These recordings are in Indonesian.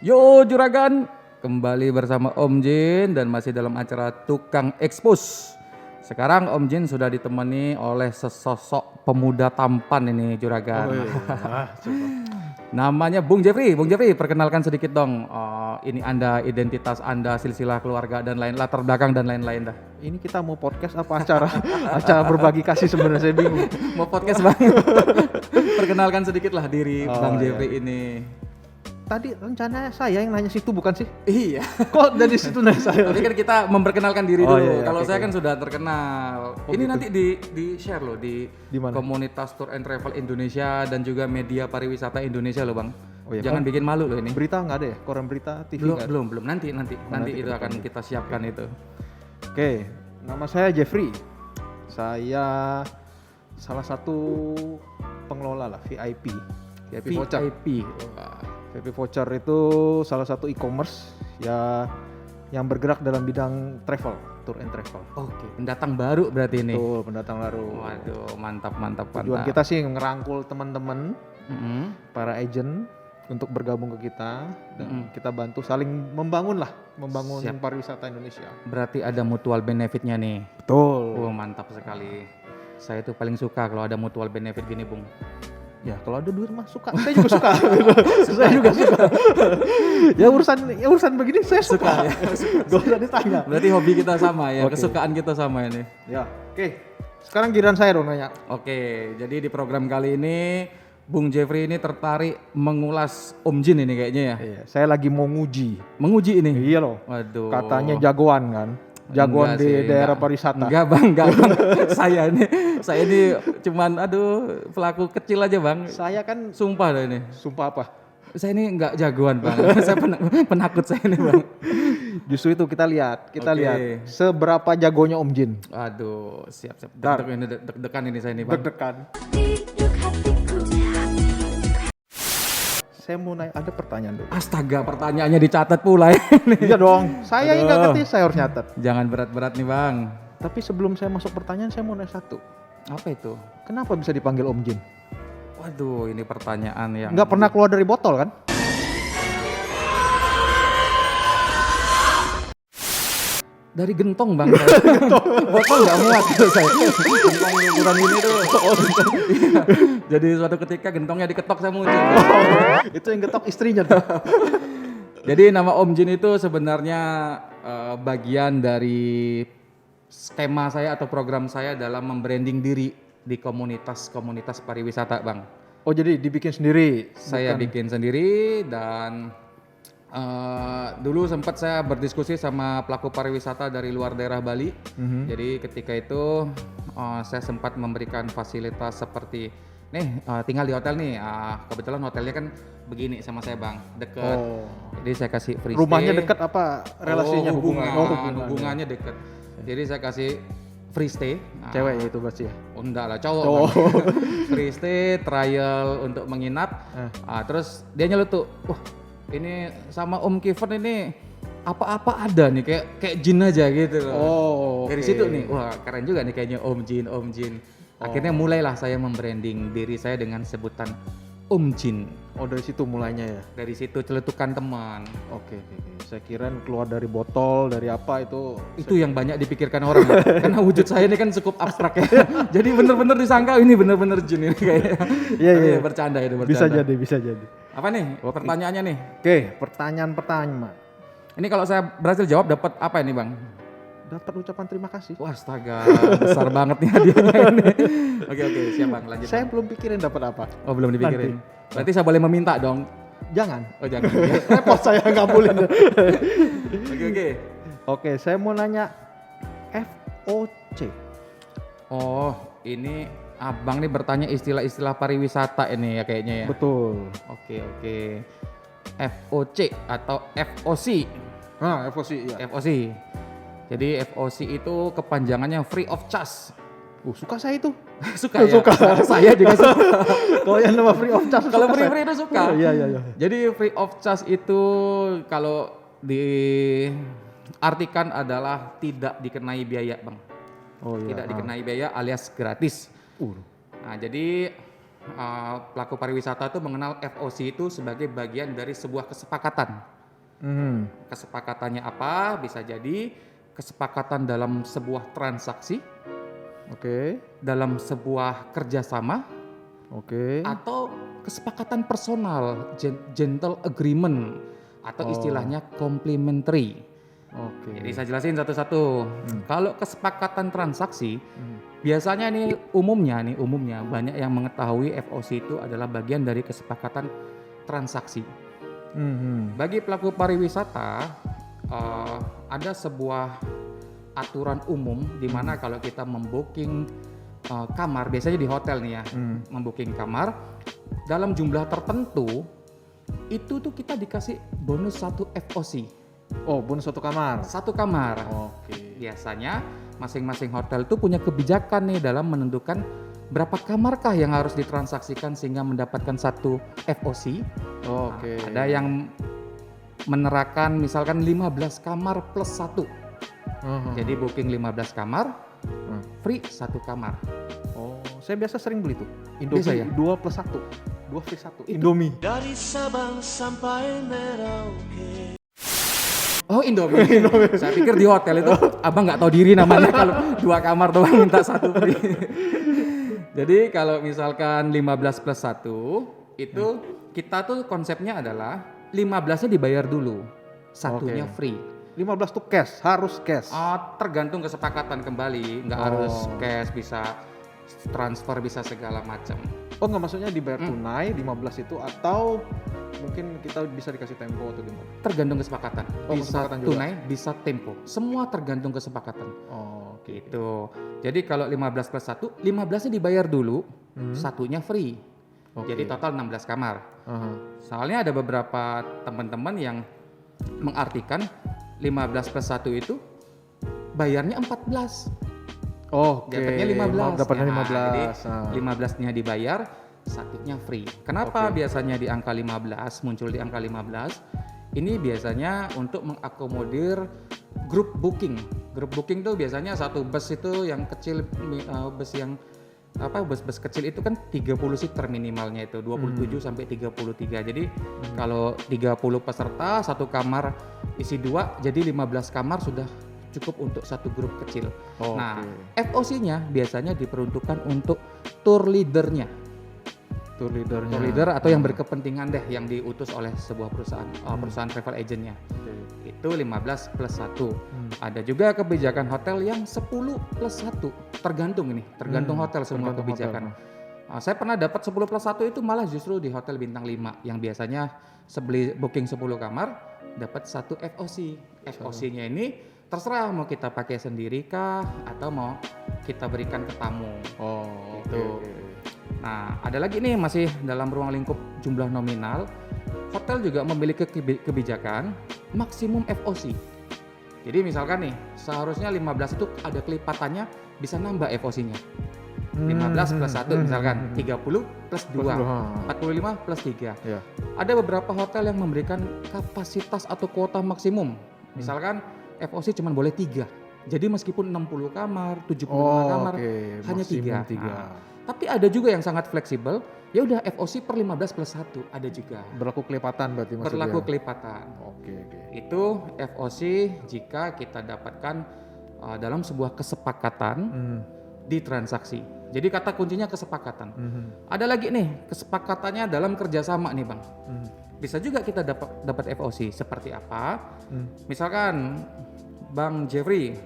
Yo Juragan, kembali bersama Om Jin dan masih dalam acara Tukang Expose. Sekarang Om Jin sudah ditemani oleh sesosok pemuda tampan ini Juragan. Namanya Bung Jeffrey. Bung Jeffrey, perkenalkan sedikit dong. Ini Anda, identitas Anda, silsilah keluarga dan lain latar belakang dan lain-lain dah. Ini kita mau podcast apa acara acara berbagi kasih sebenarnya saya bingung. Mau podcast Bang. Perkenalkan sedikit lah diri Bang Jeffrey ini. Tadi rencananya saya yang nanya situ bukan sih? Iya. Kok dari situ nanya saya? Tapi kan kita memperkenalkan diri dulu. Iya, Kalau oke, saya oke. kan sudah terkenal. Ini gitu. nanti di share loh di mana? komunitas Tour and Travel Indonesia dan juga media pariwisata Indonesia loh Bang. Oh iya, Jangan bikin malu loh ini. Berita nggak ada ya? Koran berita, TV nggak ada? Belum. Nanti nanti itu ke akan kita siapkan itu. Oke, nama saya Jeffrey. Saya salah satu pengelola lah VIP. VIP Voucher. VIP. Wah. VIP Voucher itu salah satu e-commerce ya yang bergerak dalam bidang travel, tour and travel. Oke, pendatang baru berarti ini. Betul, pendatang baru. Waduh, mantap. Tujuan kita sih ngerangkul teman-teman Mm-mm. para agent untuk bergabung ke kita dan kita bantu saling membangun Siap. pariwisata Indonesia. Berarti ada mutual benefitnya nih. Betul. Oh, mantap sekali. Saya tuh paling suka kalau ada mutual benefit gini, Bung. Ya kalau ada duit mah suka. Saya juga suka. Saya juga suka. ya urusan begini saya suka. Ya. Gak usah ditanya. Berarti hobi kita sama ya, Oke. kesukaan kita sama ini. Ya, oke. Sekarang giliran saya dong nanya. Oke, jadi di program kali ini Bung Jeffrey ini tertarik mengulas Om Jin ini kayaknya ya. Iya, saya lagi mau nguji. Menguji ini. Iya loh. Waduh. Katanya jagoan kan. Jagoan Enggak di sih, daerah enggak. pariwisata. Enggak bang. saya ini cuman pelaku kecil aja bang. Saya kan Sumpah dah ini. sumpah apa? Saya ini enggak jagoan bang. Saya penakut saya ini bang. Justru itu kita lihat Oke. lihat seberapa jagonya Om Jin. Aduh, siap. Dar. Deg-degan ini saya ini bang. Deg-degan. Saya mau nanya, ada pertanyaan dulu. Astaga, pertanyaannya dicatat pula ya. Iya dong, saya yang nggak Aduh. ngerti, saya harus nyatet. Jangan berat-berat nih bang. Tapi sebelum saya masuk pertanyaan, saya mau nanya satu. Apa itu? Kenapa bisa dipanggil Om Jin? Waduh, ini pertanyaan yang Nggak pernah keluar dari botol kan? dari gentong bang. Botol nggak muat tuh saya. Gentong ukuran ini tuh. Iya. Jadi suatu ketika gentongnya diketok saya muncul. Itu yang getok istrinya tuh. Jadi nama Om Jin itu sebenarnya bagian dari skema saya atau program saya dalam membranding diri di komunitas pariwisata bang. Oh jadi dibikin sendiri? Saya bikin sendiri dan dulu sempat saya berdiskusi sama pelaku pariwisata dari luar daerah Bali. Jadi ketika itu saya sempat memberikan fasilitas seperti nih tinggal di hotel nih. Kebetulan hotelnya kan begini sama saya bang, deket. Oh. Jadi saya kasih free Rumahnya stay. dekat apa relasinya? Hubungannya dekat. Jadi saya kasih free stay. Cewek ya itu berarti ya? Oh, enggak lah, cowok. Cowok. Bang. Free stay, trial untuk menginap. Terus dia nyeletuk, wah ini sama Om Kiefer ini apa-apa ada nih kayak jin aja gitu loh. Oh, Dari oke. situ nih, wah keren juga nih kayaknya Om Jin. Akhirnya mulailah saya membranding diri saya dengan sebutan Om Jin. Oh dari situ mulainya ya? Dari situ celetukan teman. Oke. Saya kira keluar dari botol, dari apa itu. Itu yang banyak dipikirkan orang ya. Karena wujud saya ini kan cukup abstrak ya. Jadi bener-bener disangka ini bener-bener jin ini kayaknya. Iya. Tapi bercanda itu bercanda. Bisa jadi. Apa nih pertanyaannya nih? Oke, pertanyaan pertama. Ini kalau saya berhasil jawab dapat apa ini bang? Dapat ucapan terima kasih. Wah astaga, besar banget nih hadiahnya ini. Oke, siap bang, lanjut. Saya Bang. belum pikirin dapat apa. Oh belum dipikirin. Berarti saya boleh meminta dong? Jangan. Oh jangan. Repot saya nggak boleh. Oke. Oke, saya mau nanya FOC. Oh ini abang nih bertanya istilah-istilah pariwisata ini ya kayaknya ya. Betul. Oke. FOC atau FOC. Nah, FOC ya. FOC. Jadi FOC itu kepanjangannya free of charge. Suka saya itu. Suka ya? Suka. Saya juga suka. Kalau yang nama free of charge. Kalau suka free saya. itu suka. Iya. Jadi free of charge itu kalau diartikan adalah tidak dikenai biaya, Bang. Oh iya. Tidak dikenai biaya alias gratis. Nah, jadi pelaku pariwisata itu mengenal FOC itu sebagai bagian dari sebuah kesepakatan Kesepakatannya apa? Bisa jadi kesepakatan dalam sebuah transaksi, Oke. dalam sebuah kerjasama, Oke. atau kesepakatan personal, gentle agreement, atau istilahnya complementary. Oke. Jadi saya jelasin satu-satu. Kalau kesepakatan transaksi, biasanya nih umumnya banyak yang mengetahui FOC itu adalah bagian dari kesepakatan transaksi. Bagi pelaku pariwisata ada sebuah aturan umum di mana kalau kita membooking kamar, biasanya di hotel nih ya, membooking kamar dalam jumlah tertentu itu tuh kita dikasih bonus 1 FOC. Oh, bonus 1 kamar. 1 kamar. Oke. Biasanya masing-masing hotel itu punya kebijakan nih dalam menentukan berapa kamarkah yang harus ditransaksikan sehingga mendapatkan 1 FOC. Oke. Ada yang menerapkan misalkan 15 kamar plus 1. Jadi booking 15 kamar, free 1 kamar. Oh, saya biasa sering beli tuh. Biasa Indomie ya? 2 plus 1. 2 free 1. Indomie. Dari Sabang sampai Merauke. Oh, Indomie. Saya pikir di hotel itu abang nggak tahu diri namanya kalau 2 kamar doang minta 1 free. Jadi kalau misalkan 15 plus 1 itu kita tuh konsepnya adalah 15-nya dibayar dulu, 1-nya free. 15 tuh cash, harus cash. Tergantung kesepakatan kembali, nggak harus cash, bisa transfer, bisa segala macam. Oh, nggak, maksudnya dibayar tunai 15 itu, atau mungkin kita bisa dikasih tempo atau gimana? Tergantung kesepakatan. Oh, Bisa kesepakatan juga. tunai, bisa tempo. Semua tergantung kesepakatan. Oh, oke. Gitu. Jadi kalau 15 plus 1, 15-nya dibayar dulu, 1-nya free. Oke. Jadi total 16 kamar. Soalnya ada beberapa teman-teman yang mengartikan 15 plus 1 itu bayarnya 14. Oke. Dapatnya 15. Dapatnya Nah, 15. Jadi 15-nya dibayar, 1-nya free. Kenapa biasanya di angka 15, muncul di angka 15? Ini biasanya untuk mengakomodir grup booking. Grup booking tuh biasanya satu bus itu yang kecil, bus yang bus kecil itu kan 30 seater minimalnya itu, 27 sampai 33. Jadi kalau 30 peserta, 1 kamar isi 2, jadi 15 kamar sudah cukup untuk 1 grup kecil. Nah, FOC-nya biasanya diperuntukkan untuk tour leadernya. Tour leadernya. Tour leader atau yang berkepentingan deh, yang diutus oleh sebuah perusahaan, perusahaan travel agentnya. Itu 15 plus 1. Ada juga kebijakan hotel yang 10 plus 1. Tergantung hotel semua tergantung kebijakan. Saya pernah dapat 10 plus 1 itu malah justru di hotel bintang 5 yang biasanya sebeli booking 10 kamar dapat 1 FOC. FOC-nya ini terserah mau kita pakai sendiri kah atau mau kita berikan ke tamu. Oh, Gitu. oke. Nah, ada lagi nih masih dalam ruang lingkup jumlah nominal. Hotel juga memiliki kebijakan maksimum FOC. Jadi misalkan nih, seharusnya 15 itu ada kelipatannya, bisa nambah FOC-nya. 15 plus 1 misalkan, 30 plus 2, 45 plus 3. Ya. Ada beberapa hotel yang memberikan kapasitas atau kuota maksimum. Misalkan FOC cuma boleh 3. Jadi meskipun 60 kamar, 75 kamar, hanya 3. Tapi ada juga yang sangat fleksibel, ya udah FOC per 15 plus 1, ada juga. Berlaku kelipatan berarti maksudnya. Berlaku kelipatan. Oke. Itu FOC jika kita dapatkan dalam sebuah kesepakatan di transaksi. Jadi kata kuncinya kesepakatan. Ada lagi nih kesepakatannya dalam kerjasama nih Bang. Bisa juga kita dapat FOC seperti apa? Misalkan Bang Jeffrey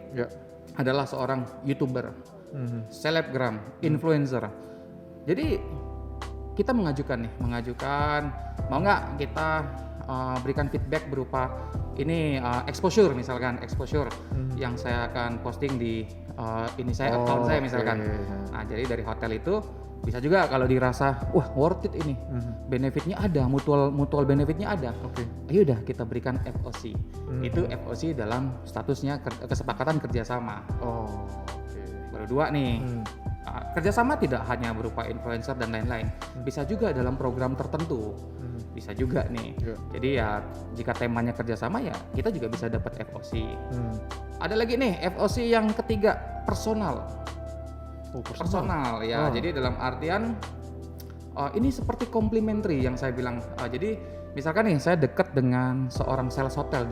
adalah seorang YouTuber, selebgram, influencer. Jadi kita mengajukan mau nggak kita berikan feedback berupa ini exposure misalkan yang saya akan posting di account saya misalkan. Nah, jadi dari hotel itu bisa juga kalau dirasa wah worth it ini, benefitnya ada, mutual benefitnya ada. Ayo udah kita berikan FOC. Itu FOC dalam statusnya kesepakatan kerjasama. Baru 2 nih. Kerjasama tidak hanya berupa influencer dan lain-lain, bisa juga dalam program tertentu. Bisa juga nih. Jadi ya jika temanya kerjasama ya kita juga bisa dapat FOC. Ada lagi nih FOC yang ketiga, personal. Personal ya. Jadi dalam artian ini seperti complementary yang saya bilang. Jadi misalkan nih saya dekat dengan seorang sales hotel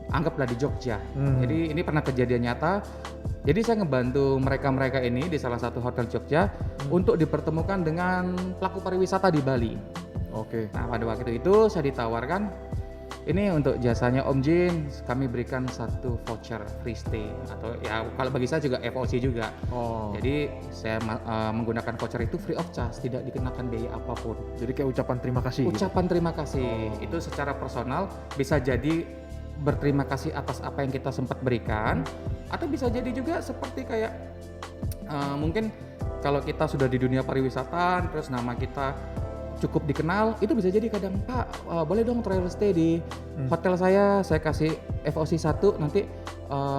anggaplah di Jogja. Jadi ini pernah kejadian nyata. Jadi saya ngebantu mereka ini di salah satu hotel Jogja untuk dipertemukan dengan pelaku pariwisata di Bali. Oke. Nah pada waktu itu saya ditawarkan, ini untuk jasanya Om Jin, kami berikan satu voucher free stay atau ya kalau bagi saya juga FOC juga. Oh. Jadi saya menggunakan voucher itu free of charge, tidak dikenakan biaya apapun. Jadi kayak ucapan terima kasih. Ucapan terima kasih itu secara personal bisa jadi berterima kasih atas apa yang kita sempat berikan, atau bisa jadi juga seperti kayak mungkin kalau kita sudah di dunia pariwisata terus nama kita cukup dikenal, itu bisa jadi kadang Pak boleh dong travel stay di hotel saya kasih FOC 1, nanti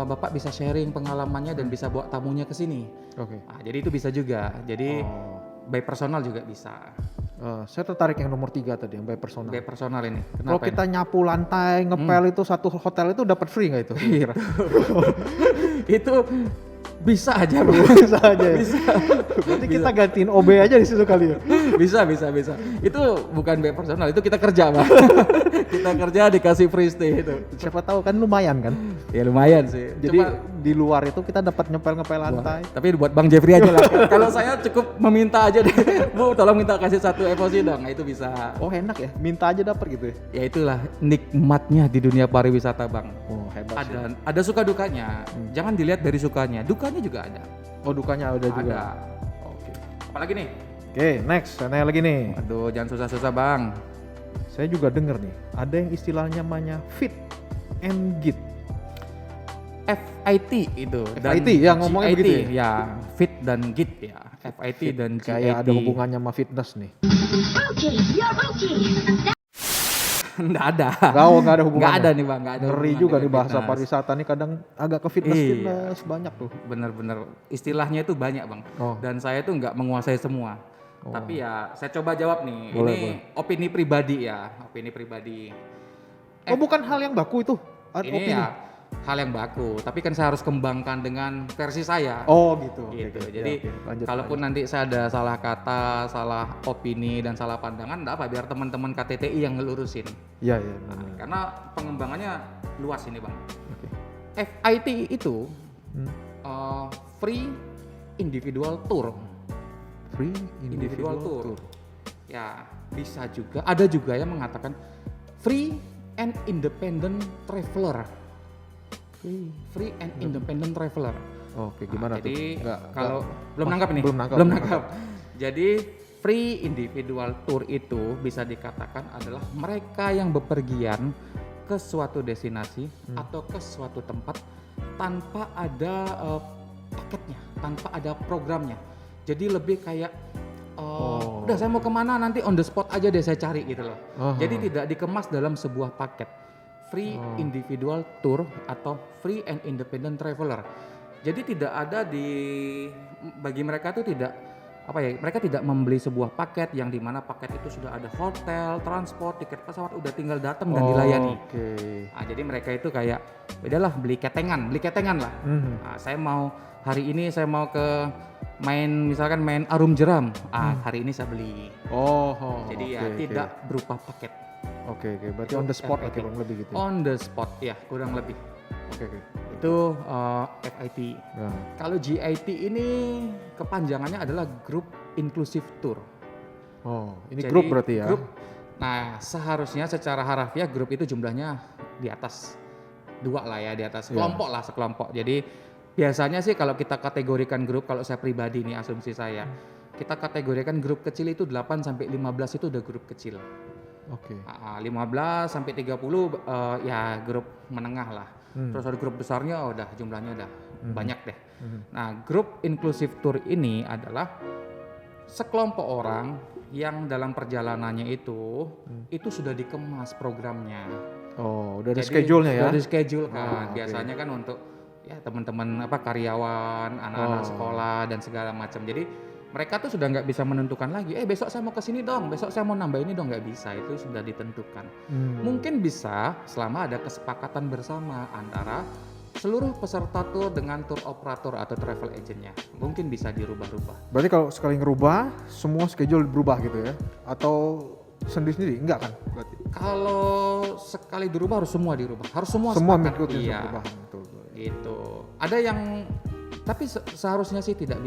Bapak bisa sharing pengalamannya dan bisa bawa tamunya ke sini. Oke. Nah, jadi itu bisa juga, jadi by personal juga bisa. Saya tertarik yang nomor 3 tadi, yang by personal. By personal ini. Kalau Kenapa kita nyapu lantai, ngepel itu satu hotel itu dapat free nggak itu? kira? Itu bisa aja bro. Bisa aja ya? Bisa. Berarti kita gantiin OB aja di situ kali ya? bisa. Itu bukan by personal, itu kita kerja Pak. Kita kerja dikasih free stay itu. Siapa tahu kan lumayan kan? Ya lumayan sih. Jadi di luar itu kita dapat ngepel-ngepel lantai. Tapi buat Bang Jeffrey aja lah. Kalau saya cukup meminta aja deh. Bu tolong minta kasih satu FOC dong. Nah, itu bisa. Oh enak ya, minta aja dapat gitu ya? Ya itulah nikmatnya di dunia pariwisata Bang. Oh hebat sih. Ada suka dukanya. Jangan dilihat dari sukanya, dukanya juga ada. Oh dukanya ada juga? Ada. Oke. Apalagi nih? Oke next, saya nanya lagi nih. Aduh jangan susah-susah Bang. Saya juga denger nih, ada yang istilahnya namanya fit and git. FIT itu. FIT, ya ngomongnya GIT, begitu ya. Fit dan git ya. FIT dan GIT. Kayak ada hubungannya sama fitness nih. Nggak ada. Nggak ada hubungannya. Nggak ada nih Bang, nggak ada. Ngeri hubungan juga dengan nih bahasa fitness. pariwisata nih kadang agak ke fitness banyak tuh. Bener-bener istilahnya itu banyak Bang. Oh. Dan saya tuh nggak menguasai semua. Tapi ya saya coba jawab nih. Boleh, Ini opini pribadi ya, opini pribadi. Oh bukan hal yang baku itu? Ini opini. ya hal yang baku, tapi kan saya harus kembangkan dengan versi saya. Oh gitu. Gitu. Oke, Jadi oke. Lanjut, kalaupun nanti saya ada salah kata, salah opini dan salah pandangan, enggak apa, biar teman-teman KTTI yang ngelurusin. Iya iya. Nah, karena pengembangannya luas ini Bang. Oke. FIT itu free individual tour. Free Individual tour. Ya, bisa juga. Ada juga yang mengatakan free and independent traveler. Free and independent traveler. Oke, gimana Nah, jadi tuh? kalau belum nangkap ini. Belum nangkap. Jadi free individual tour itu bisa dikatakan adalah mereka yang bepergian ke suatu destinasi atau ke suatu tempat tanpa ada paketnya, tanpa ada programnya. Jadi lebih kayak udah saya mau kemana nanti on the spot aja deh saya cari gitu loh. Jadi tidak dikemas dalam sebuah paket. Free individual tour atau free and independent traveler. Jadi tidak ada bagi mereka itu tidak mereka tidak membeli sebuah paket yang dimana paket itu sudah ada hotel, transport, tiket pesawat, udah tinggal datang dan dilayani. Oke. Nah, jadi mereka itu kayak udahlah beli ketengan lah. Nah, saya mau hari ini saya mau ke misalkan main arum jeram. Hari ini saya beli. Jadi tidak berupa paket. Oke, berarti on the spot FIT. kurang lebih gitu. On the spot ya, kurang lebih. Oke. Itu FIT. Nah. Kalau GIT ini kepanjangannya adalah Group Inclusive Tour. Oh, ini Jadi, grup berarti ya? Grup. Nah, seharusnya secara harafiah grup itu jumlahnya di atas 2 lah ya, di atas kelompok lah, sekelompok. Jadi biasanya sih kalau kita kategorikan grup, kalau saya pribadi nih asumsi saya, kita kategorikan grup kecil itu 8 sampai 15 itu udah grup kecil. Oke. 15 sampai 30 ya grup menengah lah. Terus ada grup besarnya udah jumlahnya udah banyak deh. Nah, grup inclusive tour ini adalah sekelompok orang yang dalam perjalanannya itu sudah dikemas programnya. Oh, udah ada Jadi, schedule-nya ya? Udah di schedule kan. oke. Biasanya kan untuk ya teman-teman karyawan, anak-anak sekolah dan segala macam. Jadi mereka tuh sudah nggak bisa menentukan lagi. Besok saya mau ke sini dong, besok saya mau nambah ini dong, nggak bisa. Itu sudah ditentukan. Mungkin bisa selama ada kesepakatan bersama antara seluruh peserta tour dengan tour operator atau travel agentnya. Mungkin bisa dirubah-rubah. Berarti kalau sekali ngerubah, semua schedule berubah gitu ya? Atau sendiri-sendiri? Enggak kan? Berarti Kalau sekali dirubah harus semua dirubah, harus semua semua sepakat. mengikuti Iya, perubahan betul. gitu. Ada yang tapi seharusnya sih tidak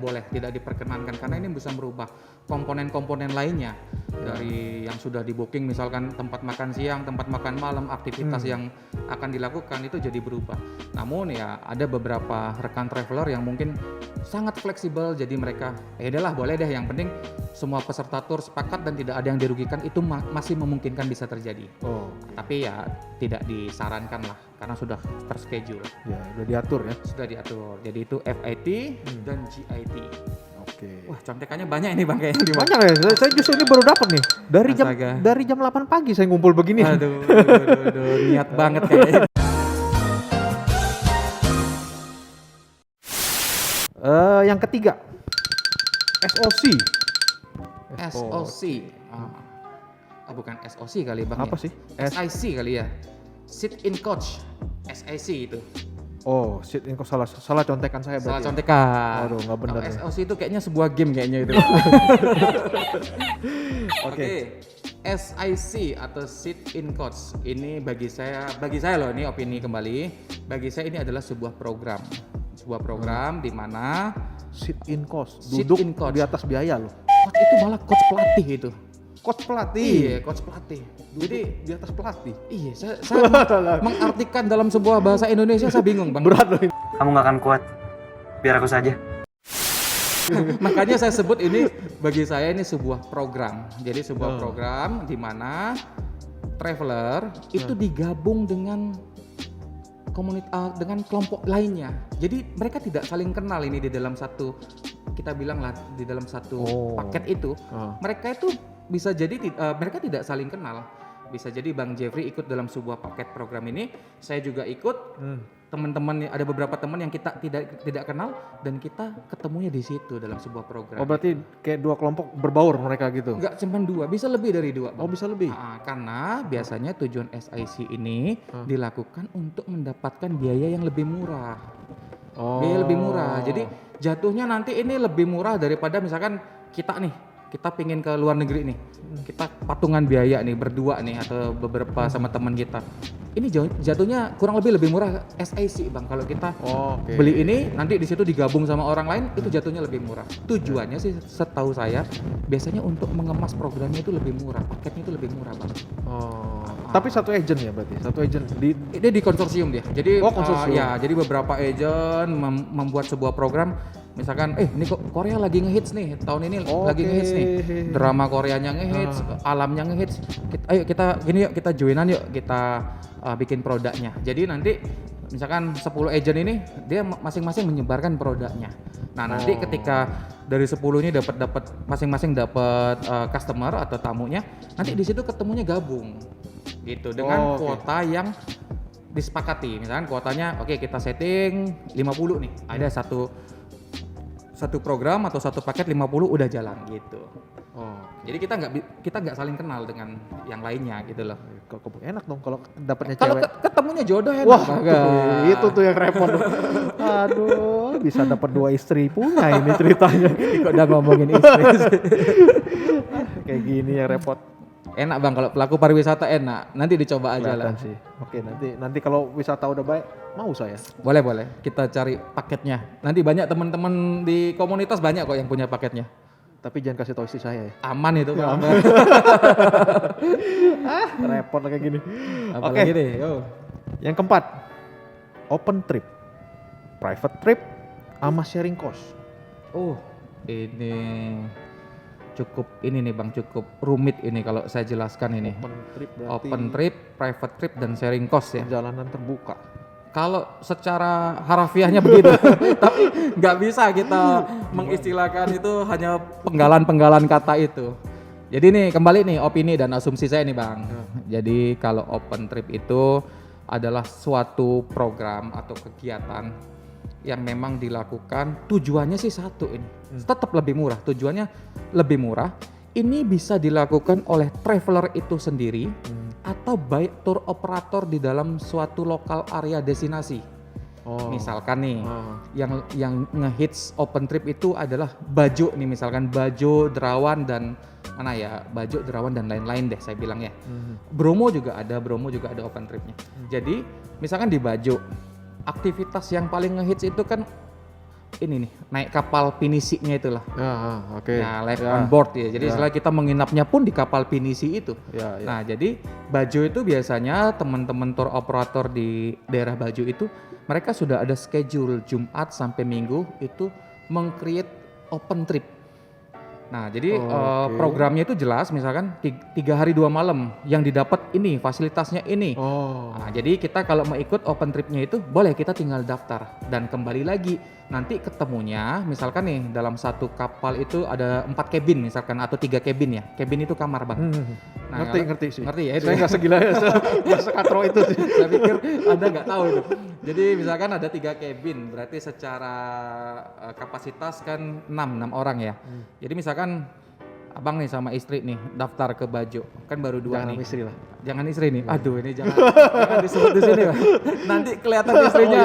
boleh, tidak diperkenankan karena ini bisa merubah komponen-komponen lainnya dari yang sudah di booking, misalkan tempat makan siang, tempat makan malam, aktivitas yang akan dilakukan itu jadi berubah. Namun ya ada beberapa rekan traveler yang mungkin sangat fleksibel, jadi mereka udahlah boleh deh, yang penting semua peserta tur sepakat dan tidak ada yang dirugikan, itu masih memungkinkan bisa terjadi. Oh, Tapi ya tidak disarankan lah karena sudah terschedule. ya udah diatur ya. Sudah diatur. Jadi itu FIT dan GIT. Oke. Wah, contekannya banyak ini Bang kayaknya. Banyak ya, saya justru ini baru dapat nih. Astaga. Dari jam 8 pagi saya ngumpul begini. Aduh, niat banget kayaknya. Yang ketiga, SOC. SOC. Bukan SOC kali Bang. Apa ya? sih? SIC kali ya. Sit in coach. SIC itu. Oh, shit, ini kok salah contekan saya Salah berarti. contekan. Waduh, nggak bener Kalau nih. SOC itu kayaknya sebuah game kayaknya itu. Oke. SIC atau sit in coach ini bagi saya loh, ini opini kembali. Bagi saya ini adalah sebuah program di mana Sit in cost, Sit duduk in coach. di atas biaya loh. coach itu malah coach pelatih itu. Coach pelatih. Iya, coach pelatih. Jadi di atas pelatih. Iya, saya mengartikan dalam sebuah bahasa Indonesia saya bingung, Bang. Berat loh ini. Kamu gak akan kuat. Biar aku saja. Makanya saya sebut ini, bagi saya ini sebuah program. Jadi sebuah program di mana traveler itu digabung dengan komunitas, dengan kelompok lainnya. Jadi mereka tidak saling kenal ini di dalam satu, kita bilang lah di dalam satu paket itu. Mereka itu bisa jadi mereka tidak saling kenal. Bisa jadi Bang Jeffrey ikut dalam sebuah paket program ini, saya juga ikut. Teman-teman, ada beberapa teman yang kita tidak kenal dan kita ketemunya di situ dalam sebuah program. Oh, berarti kayak dua kelompok berbaur mereka gitu. Enggak cuma dua, bisa lebih dari dua, Bang. Oh, bisa lebih. Karena biasanya tujuan SIC ini dilakukan untuk mendapatkan biaya yang lebih murah. Oh. Biaya lebih murah. Jadi jatuhnya nanti ini lebih murah daripada misalkan kita pingin ke luar negeri nih, kita patungan biaya nih berdua nih atau beberapa sama teman kita. Ini jatuhnya kurang lebih murah SIC Bang. Kalau kita beli ini nanti di situ digabung sama orang lain, itu jatuhnya lebih murah. Tujuannya sih setahu saya biasanya untuk mengemas programnya itu lebih murah, paketnya itu lebih murah Bang. Tapi satu agent ya berarti, satu agent di Ini di konsorsium dia. Jadi konsorsium. ya, jadi beberapa agent membuat sebuah program. Misalkan ini kok Korea lagi ngehits nih, tahun ini lagi ngehits nih. Drama Koreanya ngehits, alamnya ngehits. Ayo kita joinan yuk, kita bikin produknya. Jadi nanti misalkan 10 agent ini dia masing-masing menyebarkan produknya. Nah, nanti ketika dari 10 ini dapat masing-masing dapat customer atau tamunya, nanti di situ ketemunya gabung. Gitu dengan kuota yang disepakati. Misalkan kuotanya kita setting 50 nih. Ada satu program atau satu paket 50 udah jalan gitu. Jadi kita nggak saling kenal dengan yang lainnya gitu loh. kok enak dong kalau dapatnya Kalau cewek. ketemunya jodoh ya. Wah, itu tuh yang repot. Aduh, bisa dapat 2 istri punya ini ceritanya. Kok udah ngomongin istri. Kayak gini yang repot. Enak Bang, kalau pelaku pariwisata enak. Nanti dicoba aja lah. Kelihatan sih. Oke, nanti kalau wisata udah baik, mau saya. Boleh. Kita cari paketnya. Nanti banyak teman-teman di komunitas banyak kok yang punya paketnya. Tapi jangan kasih tahu istri saya ya. Aman itu Bang. Repot kayak gini. Apalagi deh, yo. Yang keempat, open trip, private trip, sama sharing cost. Ini cukup rumit ini kalau saya jelaskan ini. Open trip berarti Open trip, private trip dan sharing cost ya. perjalanan terbuka. Kalau secara harafiahnya begitu, tapi nggak bisa kita mengistilahkan itu hanya penggalan-penggalan kata itu. Jadi nih kembali nih opini dan asumsi saya nih Bang. Jadi kalau open trip itu adalah suatu program atau kegiatan yang memang dilakukan tujuannya sih satu ini, tetap lebih murah. Tujuannya lebih murah. Ini bisa dilakukan oleh traveler itu sendiri atau baik tour operator di dalam suatu lokal area destinasi. Oh. Misalkan nih, Oh. yang ngehits open trip itu adalah Bajo nih, misalkan Bajo, Derawan dan mana ya, Bajo, Derawan dan lain-lain deh saya bilang ya. Bromo juga ada open tripnya. Jadi misalkan di Bajo, aktivitas yang paling ngehits itu kan ini nih, naik kapal pinisinya itulah. Oke. Ya, live on board ya. Jadi setelah kita menginapnya pun di kapal pinisi itu. Ya. Nah, jadi Bajo itu biasanya teman-teman tour operator di daerah Bajo itu mereka sudah ada schedule Jumat sampai Minggu itu meng-create open trip. Nah, jadi programnya itu jelas, misalkan 3 hari 2 malam yang didapat ini, fasilitasnya ini. Nah, jadi kita kalau mau ikut open tripnya itu boleh, kita tinggal daftar dan kembali lagi. Nanti ketemunya misalkan nih dalam satu kapal itu ada 4 cabin misalkan atau 3 cabin ya. Cabin itu kamar, Bang. Nah, Ngerti sih. Ngerti ya itu. Saya nggak segila ya, nggak sekatro itu sih. Saya pikir Anda nggak tahu itu. Jadi misalkan ada 3 cabin, berarti secara kapasitas kan 6 orang ya. Jadi misalkan abang nih sama istri nih daftar ke Bajo, kan baru 2 Jangan nih. istri lah. Jangan istri nih. Aduh, ini jangan disebut di sini. Pak. Nanti kelihatan istrinya.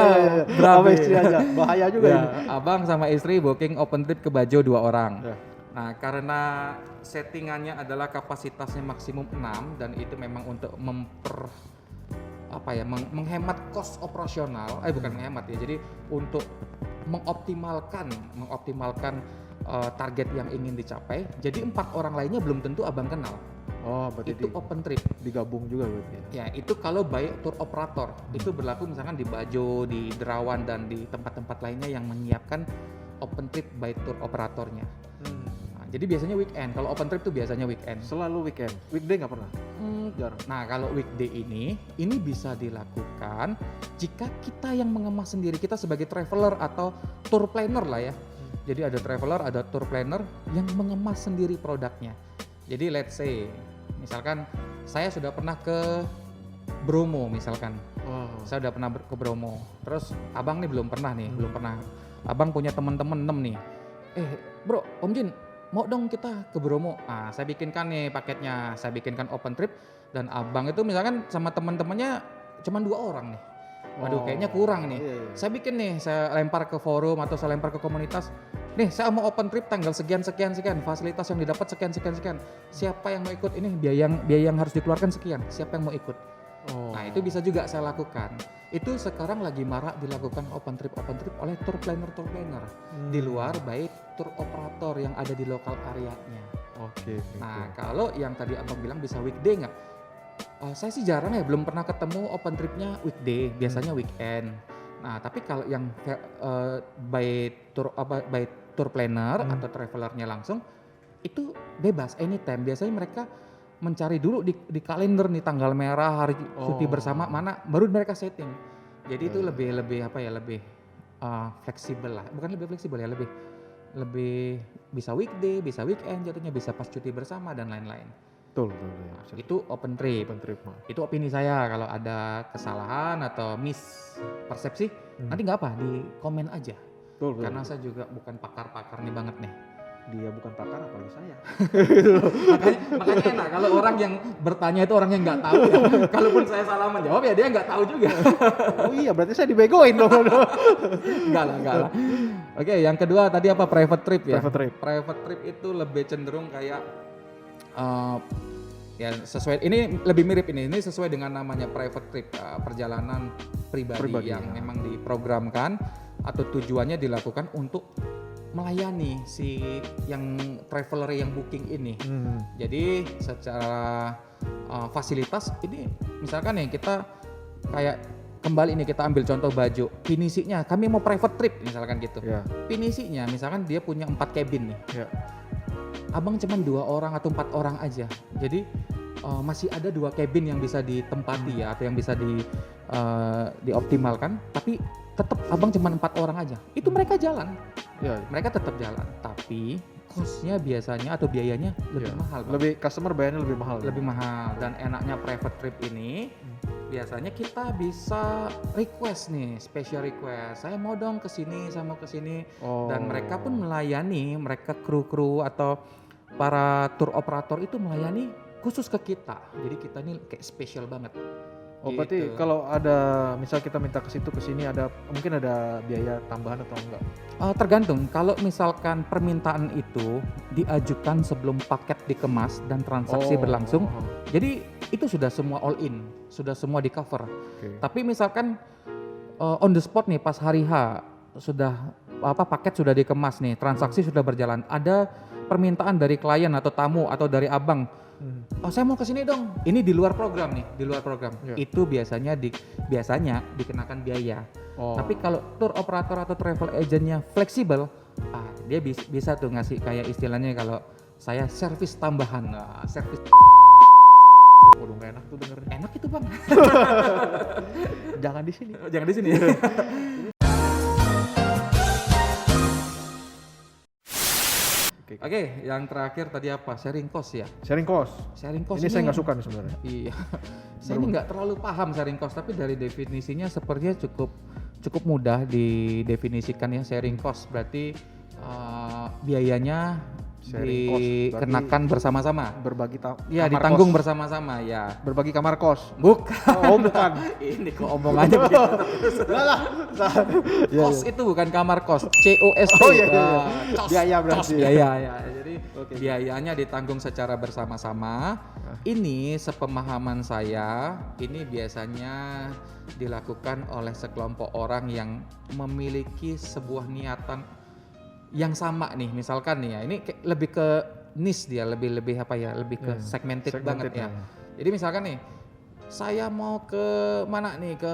Berapa berabe. istri aja, bahaya juga Ya, ini. abang sama istri booking open trip ke Bajo 2 orang. Ya. Nah, karena settingannya adalah kapasitasnya maksimum 6 dan itu memang untuk menghemat cost operasional, bukan menghemat ya. Jadi untuk mengoptimalkan target yang ingin dicapai. Jadi 4 orang lainnya belum tentu abang kenal. Oh, berarti Itu open trip. digabung juga berarti ya. Ya, itu kalau by tour operator. Itu berlaku misalkan di Bajo, di Derawan dan di tempat-tempat lainnya yang menyiapkan open trip by tour operatornya. Nah, jadi biasanya weekend. Kalau open trip tuh biasanya weekend. Selalu weekend. Weekday nggak pernah. Jarang. Nah, kalau weekday ini bisa dilakukan jika kita yang mengemas sendiri, kita sebagai traveler atau tour planner lah ya. Jadi ada traveler, ada tour planner yang mengemas sendiri produknya. Jadi let's say, misalkan saya sudah pernah ke Bromo misalkan. Saya udah pernah ke Bromo. Terus abang nih belum pernah. Abang punya teman-teman 6 nih. Bro, Om Jin, mau dong kita ke Bromo. Nah, saya bikinkan nih paketnya. Saya bikinkan open trip dan abang itu misalkan sama teman-temannya cuma 2 orang nih. Waduh, kayaknya kurang nih. Iya. Saya bikin nih, saya lempar ke forum atau saya lempar ke komunitas. Nih, saya mau open trip tanggal sekian, fasilitas yang didapat sekian. Siapa yang mau ikut ini biaya yang harus dikeluarkan sekian. Siapa yang mau ikut? Nah, itu bisa juga saya lakukan. Itu sekarang lagi marak dilakukan open trip oleh tour planner di luar baik tour operator yang ada di lokal areanya. Oke. Nah, kalau yang tadi abang bilang bisa weekday nggak? Saya sih jarang ya, belum pernah ketemu open tripnya weekday, biasanya weekend. Nah, tapi kalau yang by tour planner atau travelernya langsung, itu bebas anytime. Biasanya mereka mencari dulu di kalender nih tanggal merah, hari cuti bersama mana, baru mereka setting. Jadi itu lebih fleksibel lah, bukan lebih fleksibel ya, lebih bisa weekday, bisa weekend, jatuhnya bisa pas cuti bersama dan lain-lain. Betul. Nah, itu open trip. Itu opini saya. Kalau ada kesalahan atau mispersepsi, nanti nggak apa, di komen aja. Betul. Karena saya juga bukan pakar nih banget nih. Dia bukan pakar, apalagi saya. makanya enak kalau orang yang bertanya itu orang yang nggak tahu ya. Kalaupun saya salah menjawab ya dia nggak tahu juga. Oh iya, berarti saya dibegoin dong. Enggak lah. Oke, yang kedua tadi apa? Private trip ya. Private Trip itu lebih cenderung kayak ya sesuai, ini lebih mirip ini sesuai dengan namanya private trip, perjalanan pribadi yang memang diprogramkan atau tujuannya dilakukan untuk melayani si yang traveler yang booking ini. Jadi secara fasilitas ini misalkan nih kita kayak kembali nih kita ambil contoh Bajo, pinisinya kami mau private trip misalkan gitu. Pinisinya misalkan dia punya 4 cabin nih. Abang cuman 2 orang atau 4 orang aja. Jadi masih ada 2 cabin yang bisa ditempati ya atau yang bisa dioptimalkan, tapi tetap abang cuman 4 orang aja. Itu mereka jalan. Mereka tetap jalan, tapi cost-nya biasanya atau biayanya lebih mahal. Bang. Customer bayarnya lebih mahal. Lebih mahal, dan enaknya private trip ini biasanya kita bisa request nih, special request. Saya mau dong kesini, saya mau kesini, dan mereka pun melayani, mereka kru atau para tour operator itu melayani khusus ke kita. Jadi kita ini kayak spesial banget. Oh berarti Gitu. kalau ada misal kita minta ke situ ke sini ada mungkin ada biaya tambahan atau enggak? Tergantung, kalau misalkan permintaan itu diajukan sebelum paket dikemas dan transaksi berlangsung, jadi itu sudah semua all in, sudah semua di cover. Oke. Tapi misalkan on the spot nih pas hari H sudah paket sudah dikemas nih, transaksi sudah berjalan, ada permintaan dari klien atau tamu atau dari abang, oh saya mau ke sini dong, ini di luar program nih, di luar program, Iya. itu biasanya dikenakan biaya. Oh. Tapi kalau tour operator atau travel agentnya fleksibel, dia bisa tuh ngasih kayak istilahnya kalau saya servis tambahan, servis Waduh nggak enak tuh dengernya. enak itu bang. Jangan di sini. Jangan di sini. Oke, yang terakhir tadi apa? Sharing cost ya. Sharing cost. Sharing cost Ini saya nggak suka nih sebenarnya. Iya, saya ini nggak terlalu paham sharing cost, tapi dari definisinya sepertinya cukup mudah didefinisikan ya. Sharing cost berarti biayanya Sharing cost, dikenakan bersama-sama. Berbagi Ya, kamar ditanggung kos. bersama-sama ya. Berbagi kamar kos. Bukan. Oh bukan. Ini kok omongannya begitu terus. Iya, Kos itu bukan kamar kos, COST. Oh iya, iya. Cos, Biaya berarti. cos, biaya ya. Jadi Oke. biayanya ditanggung secara bersama-sama. Ini sepemahaman saya, ini biasanya dilakukan oleh sekelompok orang yang memiliki sebuah niatan yang sama nih. Misalkan nih ya, ini lebih ke niche dia, lebih apa ya, lebih ke segmented banget ya. Jadi misalkan nih, saya mau ke mana nih, ke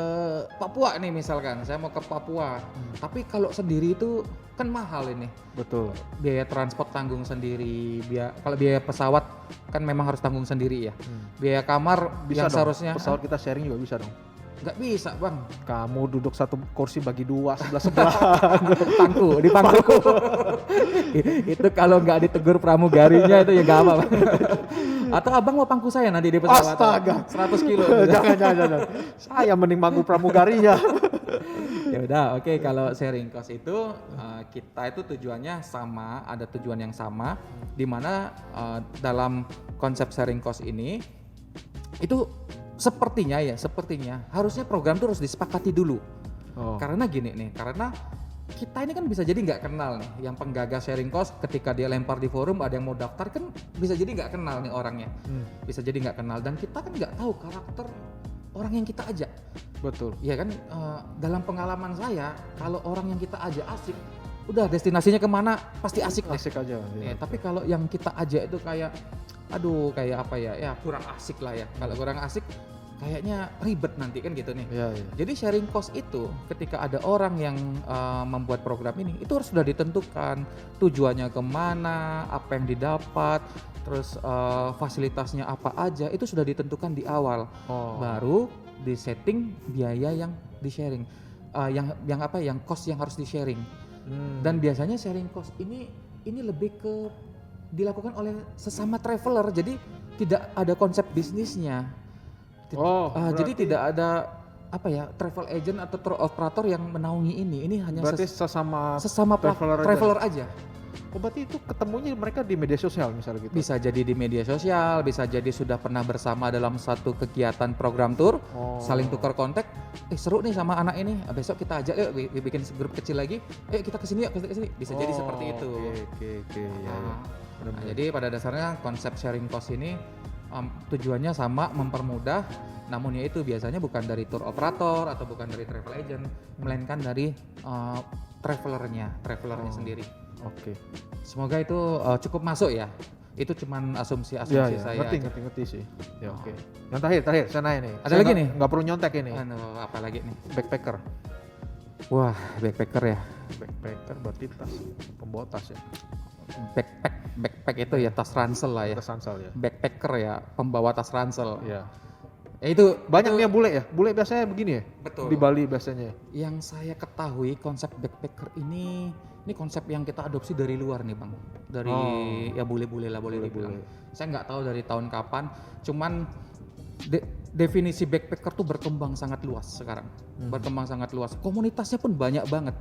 Papua nih misalkan, saya mau ke Papua. Tapi kalau sendiri itu kan mahal ini. Betul. Biaya transport tanggung sendiri, kalau biaya pesawat kan memang harus tanggung sendiri ya. Biaya kamar Bisa yang dong. seharusnya Pesawat kita sharing juga bisa dong. nggak bisa bang, Kamu duduk satu kursi bagi dua sebelah. di pangku. Itu kalau nggak ditegur pramugarinya itu ya nggak apa bang. Atau abang mau pangku saya nanti di pesawat. Astaga. 100 kilo. jangan. Saya mending mangku pramugarinya. Ya udah, oke. Kalau sharing cost itu kita itu tujuannya sama, ada tujuan yang sama, di mana dalam konsep sharing cost ini itu sepertinya harusnya program itu harus disepakati dulu. Karena gini nih, karena kita ini kan bisa jadi nggak kenal nih, yang penggagas sharing cost ketika dia lempar di forum ada yang mau daftar kan bisa jadi nggak kenal nih orangnya, bisa jadi nggak kenal dan kita kan nggak tahu karakter orang yang kita ajak. Betul. Ya kan, dalam pengalaman saya kalau orang yang kita ajak asik, udah destinasinya kemana pasti asik deh. Asik aja. Ya, tapi kalau yang kita ajak itu kayak kayak apa ya kurang asik lah ya. Kalau kurang asik kayaknya ribet nanti kan gitu nih. Iya. Jadi sharing cost itu ketika ada orang yang membuat program ini itu harus sudah ditentukan tujuannya kemana, apa yang didapat, terus fasilitasnya apa aja itu sudah ditentukan di awal. Baru di setting biaya yang di sharing, yang cost yang harus di sharing. Dan biasanya sharing cost ini lebih ke dilakukan oleh sesama traveler, jadi tidak ada konsep bisnisnya. Jadi tidak ada travel agent atau tour operator yang menaungi ini. Ini hanya Berarti sesama traveler aja. Berarti itu ketemunya mereka di media sosial misalnya gitu. Bisa jadi di media sosial, bisa jadi sudah pernah bersama dalam satu kegiatan program tour, saling tukar kontak. Seru nih sama anak ini, besok kita ajak yuk bikin grup kecil lagi. Kita kesini yuk, kesini. Bisa jadi seperti itu. Oke. Nah, jadi pada dasarnya konsep sharing cost ini tujuannya sama, mempermudah, namun yaitu biasanya bukan dari tour operator atau bukan dari travel agent, melainkan dari travelernya sendiri. Oke. Semoga itu cukup masuk ya. Itu cuman asumsi Ya, saya. ngerti sih. Ya oke. Yang terakhir saya nanya nih. Ada lagi nih? Nggak perlu nyontek ini. Apa lagi nih? Backpacker. Wah, backpacker ya. Backpacker berarti tas pembawa tas ya. Backpack itu ya tas ransel lah ya. Tas ransel ya. Backpacker ya, pembawa tas ransel. Iya. Itu Banyak nih yang bule ya. Bule biasanya begini ya. Betul. Di Bali biasanya. Yang saya ketahui konsep backpacker ini konsep yang kita adopsi dari luar nih bang, dari ya bule-bule lah boleh dibilang. Saya nggak tahu dari tahun kapan, cuman definisi backpacker tuh berkembang sangat luas sekarang, berkembang sangat luas. Komunitasnya pun banyak banget,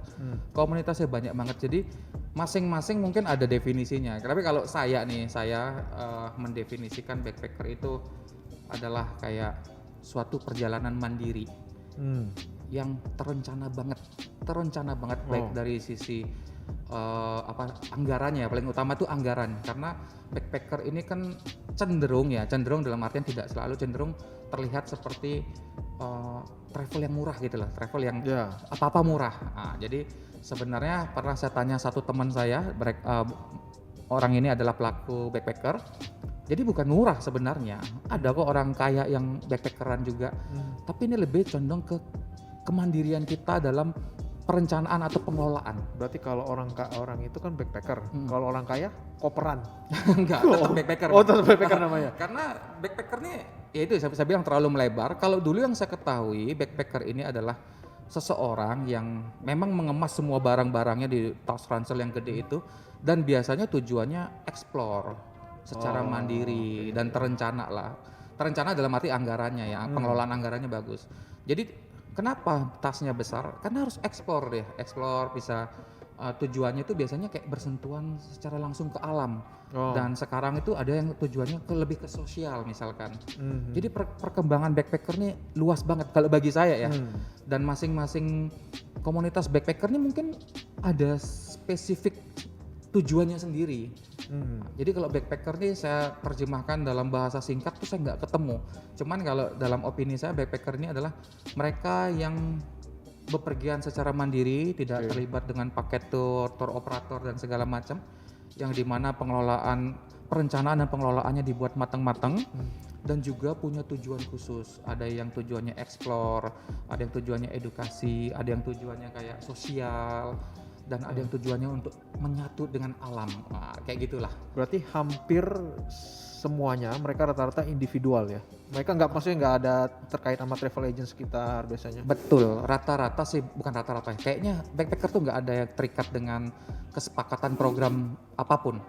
Jadi masing-masing mungkin ada definisinya. Tapi kalau saya mendefinisikan backpacker itu adalah kayak suatu perjalanan mandiri yang terencana banget baik dari sisi anggarannya. Paling utama tuh anggaran, karena backpacker ini kan cenderung dalam artian tidak selalu cenderung terlihat seperti travel yang murah gitu lah, travel yang apa-apa murah. Nah, jadi sebenarnya pernah saya tanya satu teman saya, orang ini adalah pelaku backpacker. Jadi bukan murah sebenarnya. Ada kok orang kaya yang backpackeran juga. Tapi ini lebih condong ke kemandirian kita dalam perencanaan atau pengelolaan. Berarti kalau orang itu kan backpacker. Kalau orang kaya koperan. Enggak, tetap backpacker. Oh, tetap backpacker namanya. Karena backpacker ini ya itu saya bilang terlalu melebar. Kalau dulu yang saya ketahui, backpacker ini adalah seseorang yang memang mengemas semua barang-barangnya di tas ransel yang gede itu, dan biasanya tujuannya explore secara mandiri dan terencana lah. Terencana dalam arti anggarannya ya, pengelolaan anggarannya bagus. Jadi kenapa tasnya besar? Karena harus explore bisa tujuannya itu biasanya kayak bersentuhan secara langsung ke alam. Dan sekarang itu ada yang tujuannya lebih ke sosial misalkan. Jadi perkembangan backpacker ini luas banget kalau bagi saya ya. Dan masing-masing komunitas backpacker ini mungkin ada spesifik tujuannya sendiri. Jadi kalau backpacker nih saya terjemahkan dalam bahasa singkat tuh saya nggak ketemu. Cuman kalau dalam opini saya backpacker ini adalah mereka yang bepergian secara mandiri, tidak terlibat dengan paket tour operator dan segala macam, yang dimana perencanaan dan pengelolaannya dibuat matang-matang dan juga punya tujuan khusus. Ada yang tujuannya explore, ada yang tujuannya edukasi, ada yang tujuannya kayak sosial, dan ada yang tujuannya untuk menyatu dengan alam. Nah, kayak gitulah. Berarti hampir semuanya mereka rata-rata individual ya. Mereka maksudnya nggak ada terkait sama travel agent sekitar biasanya. Betul, rata-rata sih, bukan rata-rata ya. Kayaknya backpacker tuh nggak ada yang terikat dengan kesepakatan program apapun.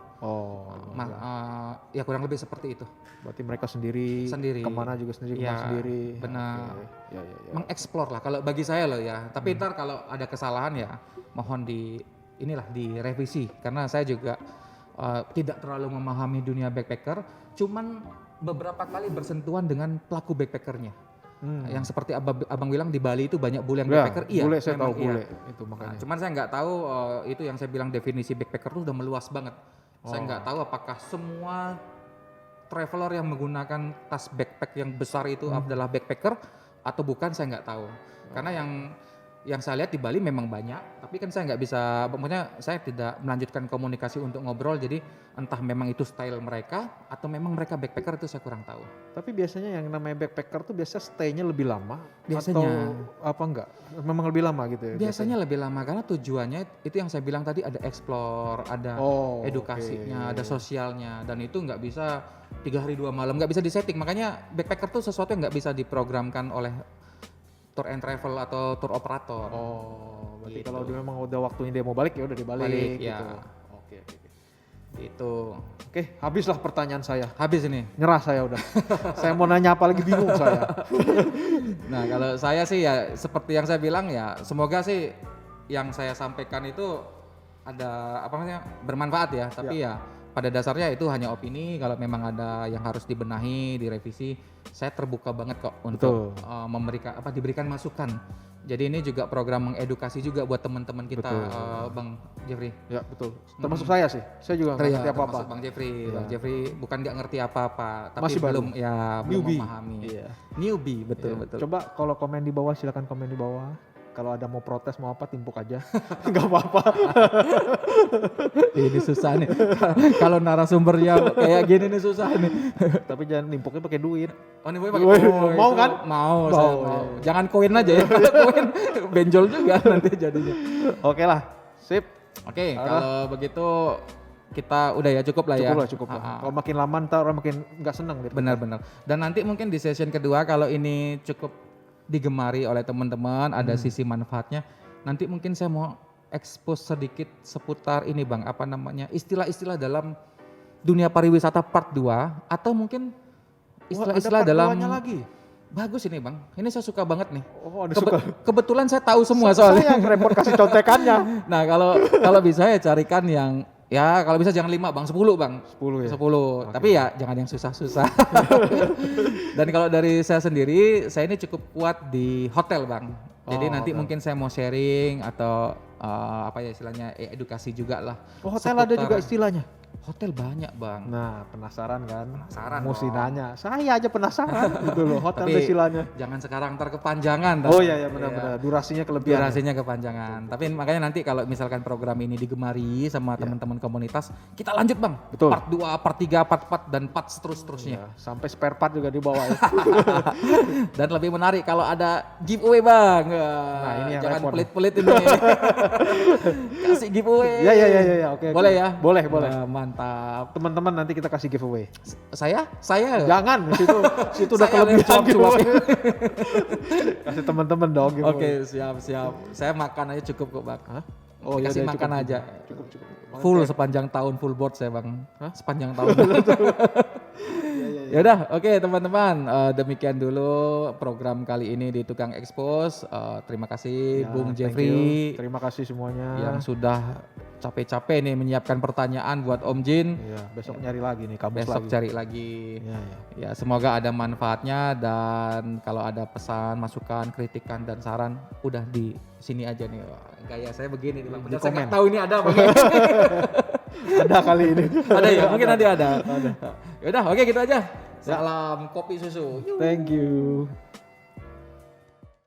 Ya kurang lebih seperti itu. Berarti mereka sendiri. Kemana juga sendiri, ya, kemana sendiri. Benar. Ya. Mengeksplor lah kalau bagi saya loh ya. Tapi ntar kalau ada kesalahan ya mohon direvisi, karena saya juga tidak terlalu memahami dunia backpacker. Cuman beberapa kali bersentuhan dengan pelaku backpackernya. Yang seperti abang bilang di Bali itu banyak bule yang backpacker. Iya, bule saya tahu iya. bule itu makanya. Cuman saya nggak tahu itu yang saya bilang definisi backpacker itu udah meluas banget. Saya nggak tahu apakah semua traveler yang menggunakan tas backpack yang besar itu adalah backpacker atau bukan, saya nggak tahu. Karena yang saya lihat di Bali memang banyak, tapi kan saya nggak bisa, pokoknya saya tidak melanjutkan komunikasi untuk ngobrol, jadi entah memang itu style mereka atau memang mereka backpacker, itu saya kurang tahu. Tapi biasanya yang namanya backpacker tuh biasa stay-nya lebih lama biasanya, atau apa enggak? Memang lebih lama gitu ya? Biasanya lebih lama karena tujuannya itu yang saya bilang tadi, ada explore, ada edukasinya, ada sosialnya, dan itu nggak bisa 3 hari 2 malam, nggak bisa disetting. Makanya backpacker tuh sesuatu yang nggak bisa diprogramkan oleh tour and travel atau tour operator. Berarti gitu. kalau dia memang udah waktunya dia mau balik ya udah dibalik gitu. Ya. Oke. Gitu. Oke, habislah pertanyaan saya. Habis ini. Nyerah saya udah. Saya mau nanya apa lagi bingung saya. Nah, kalau saya sih ya seperti yang saya bilang ya, semoga sih yang saya sampaikan itu ada bermanfaat ya, tapi ya pada dasarnya itu hanya opini. Kalau memang ada yang harus dibenahi, direvisi, saya terbuka banget kok untuk diberikan masukan. Jadi ini juga program mengedukasi juga buat teman-teman kita, Bang Jeffrey. Ya betul. Termasuk saya sih. Saya juga nggak ngerti apa-apa. Termasuk Bang Jeffrey. Bang Jeffrey bukan nggak ngerti apa-apa, tapi masih belum memahami. Newbie, betul. Coba kalau komen di bawah, silakan komen di bawah. Kalau ada mau protes mau apa, timpuk aja. Nggak apa-apa. Ini susah nih. Kalau narasumbernya kayak gini nih susah nih. Tapi jangan nimpuknya pakai duit. Oh, nimpuknya pakai duit. Mau kan? Mau. Jangan koin aja ya. Koin benjol juga nanti jadinya. Oke lah. Sip. Oke, kalau begitu kita udah ya, cukup lah. Cukup lah. Kalau makin lama ntar orang makin nggak seneng gitu. Benar. Dan nanti mungkin di session kedua kalau ini cukup digemari oleh teman-teman, ada sisi manfaatnya. Nanti mungkin saya mau expose sedikit seputar ini Bang, istilah-istilah dalam dunia pariwisata part 2, atau mungkin istilah-istilah dalam lagi. Bagus ini Bang, ini saya suka banget nih. Kebetulan saya tahu semua soalnya. Saya yang repot kasih contekannya. Nah, kalau bisa ya carikan yang Ya kalau bisa jangan 5 bang, 10 bang. 10 ya? 10. Tapi ya jangan yang susah-susah. Dan kalau dari saya sendiri, saya ini cukup kuat di hotel bang. Jadi nanti mungkin saya mau sharing atau apa ya istilahnya edukasi juga lah. Oh hotel ada juga istilahnya? Hotel banyak bang. Nah penasaran kan? Penasaran Mesti dong. nanya, saya aja penasaran gitu loh hotel Tapi istilahnya. jangan sekarang ntar kepanjangan. Oh iya benar-benar, durasinya kelebihan. Durasinya kepanjangan. Tapi makanya nanti kalau misalkan program ini digemari sama teman-teman komunitas, kita lanjut bang. Betul. Part 2, part 3, part 4 dan part seterusnya. Ya, sampai spare part juga dibawa ya. Dan lebih menarik kalau ada giveaway bang. Nah, ini yang jangan repot. pelit-pelit ini. Kasih giveaway. Ya, oke. Boleh ya? Boleh. Nah, mantap. Teman-teman nanti kita kasih giveaway. Saya? Jangan, situ udah Saya kelebihan yang jawab. giveaway. Kasih teman-teman dong giveaway. Oke, siap. Saya makan aja cukup kok bang. Hah? Dikasih yaudah, makan cukup. aja. Cukup. Full sepanjang tahun full board saya bang. Hah? Sepanjang tahun. Ya udah, oke teman-teman, demikian dulu program kali ini di Tukang Expose. Terima kasih Ya, Bung thank Jeffrey you. Terima kasih semuanya. yang sudah capek-capek nih menyiapkan pertanyaan buat Om Jin. Iya, besok nyari lagi nih kamus Besok lagi. cari lagi. Iya. Ya semoga ada manfaatnya dan kalau ada pesan, masukan, kritikan dan saran udah di sini aja nih. Wah, gaya saya begini nih Bang. Padahal saya komen. nggak tahu ini ada Bang. Ada kali ini. Ada ya? Mungkin nanti ada. Yaudah, oke gitu aja. Salam kopi susu. Thank you.